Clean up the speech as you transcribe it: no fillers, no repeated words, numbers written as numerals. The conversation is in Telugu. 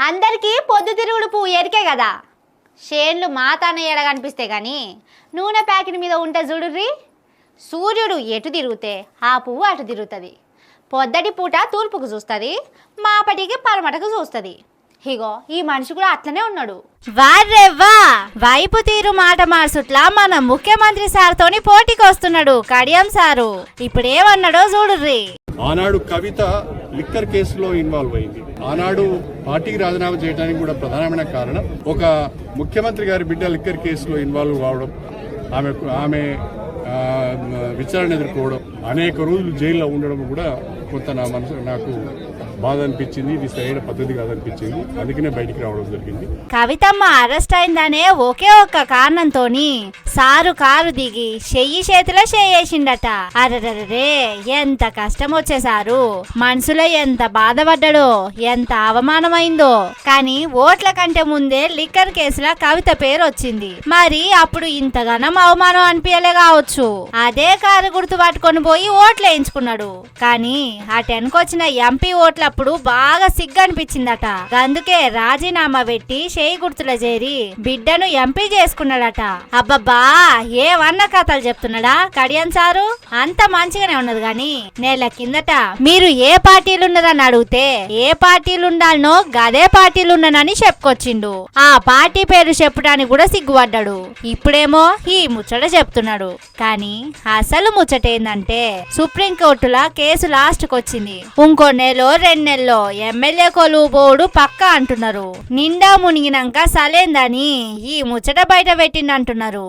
అందరికీ పొద్దుతిరుగుడు పువ్వు ఎరికే కదా. షేన్లు మాతాన ఎడ కనిపిస్తే కానీ నూనె ప్యాకెట్ మీద ఉంటే చూడుర్రి, సూర్యుడు ఎటు తిరిగితే ఆ పువ్వు అటు తిరుగుతుంది. పొద్దటి పూట తూర్పుకు చూస్తుంది, మాపటికి పరమటకు చూస్తుంది. ఇగో ఈ మనిషి కూడా అట్లనే ఉన్నాడు. వారెవ్వా, వైపు తీరు మాట మార్చుట్లా మన ముఖ్యమంత్రి సార్తోని పోటీకి వస్తున్నాడు కడియం సారు. ఇప్పుడేమన్నాడో చూడుర్రి. ఆనాడు కవిత లిక్కర్ కేసులో ఇన్వాల్వ్ అయింది. ఆనాడు పార్టీకి రాజీనామా చేయడానికి కూడా ప్రధానమైన కారణం ఒక ముఖ్యమంత్రి గారి బిడ్డ లిక్కర్ కేసులో ఇన్వాల్వ్ కావడం, ఆమె విచారణ ఎదుర్కోవడం, అనేక రోజులు జైల్లో ఉండడం కూడా కొంత నాకు బాధ అనిపించింది. ఇది సరైన పద్ధతి కాదనిపించింది. అందుకనే బయటికి రావడం జరిగింది. కవితమ్మ అరెస్ట్ అయిందనే ఒకే ఒక్క కారణంతోని సారు కారు దిగి చెయ్యి చేతిలో చేయేసిండట. అరెరే, ఎంత కష్టం వచ్చేసారు, మనసులో ఎంత బాధపడ్డాడో, ఎంత అవమానమైందో. కానీ ఓట్ల కంటే ముందే లిక్కర్ కేసులో కవిత పేరు వచ్చింది. మరి అప్పుడు ఇంతగానం అవమానం అనిపించలే కావచ్చు. అదే కారు గుర్తు పట్టుకొని పోయి ఓట్లు వేయించుకున్నాడు. కానీ ఆ టెన్కొచ్చిన ఎంపీ ఓట్లప్పుడు బాగా సిగ్గు అనిపించిందట. అందుకే రాజీనామా పెట్టి చేయి గుర్తులో చేరి బిడ్డను ఎంపీ చేసుకున్నాడట. అబ్బబ్బా, ఏమన్న కథలు చెప్తున్నాడా కడియం సారు? అంత మంచిగానే ఉన్నది. గాని నెల కిందట మీరు ఏ పార్టీలున్నారని అడిగితే ఏ పార్టీలుండాలనో గదే పార్టీలున్నానని చెప్పుకొచ్చిండు. ఆ పార్టీ పేరు చెప్పడానికి కూడా సిగ్గుపడ్డాడు. ఇప్పుడేమో ఈ ముచ్చట చెప్తున్నాడు. కానీ అసలు ముచ్చట ఏందంటే సుప్రీంకోర్టులో కేసు లాస్ట్ వచ్చింది. ఇంకో నెలలో 2 నెలల్లో ఎమ్మెల్యే కొలువు బోర్డు పక్కా అంటున్నారు. నిండా మునిగినాక సలేందని ఈ ముచ్చట బయట పెట్టిందంటున్నారు.